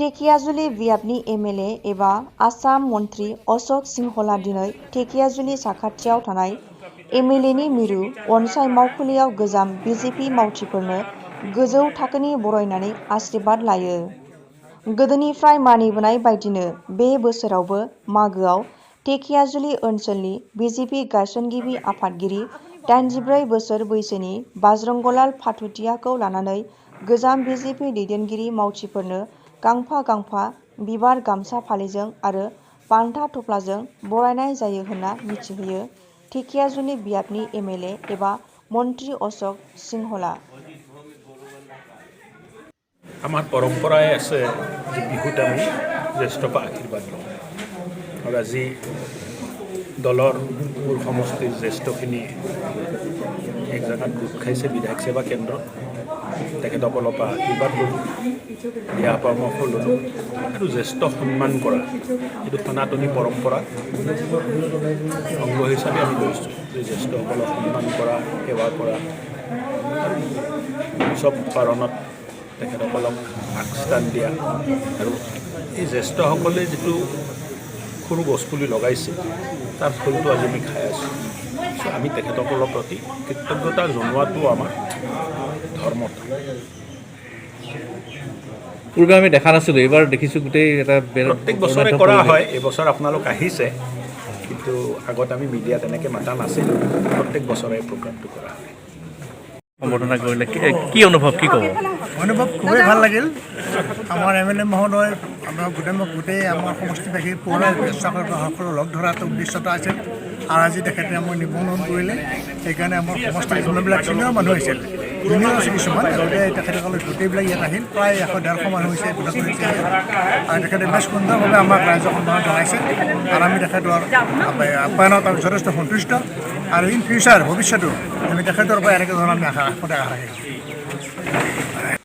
ढेकियाजुलि बियाबनि एमएलए एबा आसाम मन्त्रि अशोक सिंहला दिनै ढेकियाजुलि साखाथियाव थानाय एमएलएनि मिरु अनसाय मावखुलियाव गोजाम बिजेपि मावथिफोरनो गोजौ थाखोनि बरायनानै आशीर्बाद लायो। गोदोनिफ्राय मानिबोनाय बायदिनो बे बोसोरावबो मागोआव ढेकियाजुलि ओनसोलनि बिजेपि गायसनगिरि आफादगिरि 84 बोसोर बैसोनि बाज्रंगलाल फाथुथियाखौ लानानै गोजाम बिजेपि दैदेनगिरि मावथिफोरनो गांफा गांफा बिबार गामसा फालिजों आरो बान्था थफ्लाजों बरायनाय जायो होनना मिथिहोयो ढेकियाजुलि बियाबनि एमएलए एबा मन्त्रि अशोक सिंहला। আমাৰ পৰম্পৰাই আছে যে বিহুত আমি জ্যেষ্ঠক আশীৰ্বাদ লওঁ আৰু আজি দলৰ মোৰ সমষ্টিৰ জ্যেষ্ঠখিনি এক জেগাত গোট খাইছে বিধায়ক সেৱা কেন্দ্ৰ তেখেতসকলৰ পৰা আশীৰ্বাদ ল'লোঁ দিহা পৰামৰ্শ ল'লোঁ আৰু জ্যেষ্ঠ সন্মান কৰা এইটো সনাতনী পৰম্পৰা অংগ হিচাপে আমি লৈছোঁ যে জ্যেষ্ঠসকলক সন্মান কৰা সেৱা কৰা আৰু চব কাৰণত তেখেতসকলক আগস্থান দিয়া আৰু এই জ্যেষ্ঠসকলে যিটো সৰু গছপুলি লগাইছে তাৰ ফলটো আজি আমি খাই আছোঁ আমি তেখেতসকলৰ প্ৰতি কৃতজ্ঞতা জনোৱাটো আমাৰ ধৰ্ম। পূৰ্বে আমি দেখা নাছিলোঁ, এইবাৰ দেখিছোঁ গোটেই এটা প্ৰত্যেক বছৰে কৰা হয়। এইবছৰ আপোনালোক আহিছে, কিন্তু আগত আমি মিডিয়াত তেনেকৈ মাতা নাছিলোঁ। প্ৰত্যেক বছৰে এই প্ৰগ্ৰামটো কৰা হয়। সম্বৰ্ধনা কৰিলে কি অনুভৱ, কি ক'ব? অনুভৱ খুবেই ভাল লাগিল। আমাৰ এমএলএ মহোদয় আমাৰ গোটেই আমাৰ সমষ্টিবাসীৰ পুৰণা সকলো লগ ধৰাটো উদ্দেশ্যতা আছিল আৰু আজি তেখেতে আমাক নিমন্ত্ৰণ কৰিলে। সেইকাৰণে আমাৰ সমষ্টিৰ যিমানবিলাক চিনিয়ৰ মানুহ হৈছিল, জুনিয়ৰ আছে কিছুমান, তেখেতসকলে গোটেইবিলাক ইয়াত আহিল। প্ৰায় 100-150 মানুহ হৈছে আৰু তেখেতে বেছ সুন্দৰভাৱে আমাক ৰাইজক সন্মান জনাইছে আৰু আমি তেখেতৰ আপ্যায়নত আমি যথেষ্ট সন্তুষ্ট আৰু ইন ফিউচাৰ ভৱিষ্যতেও আমি তেখেতৰ পৰা এনেকৈ ধৰণৰ আমি আশা ৰাখিছোঁ।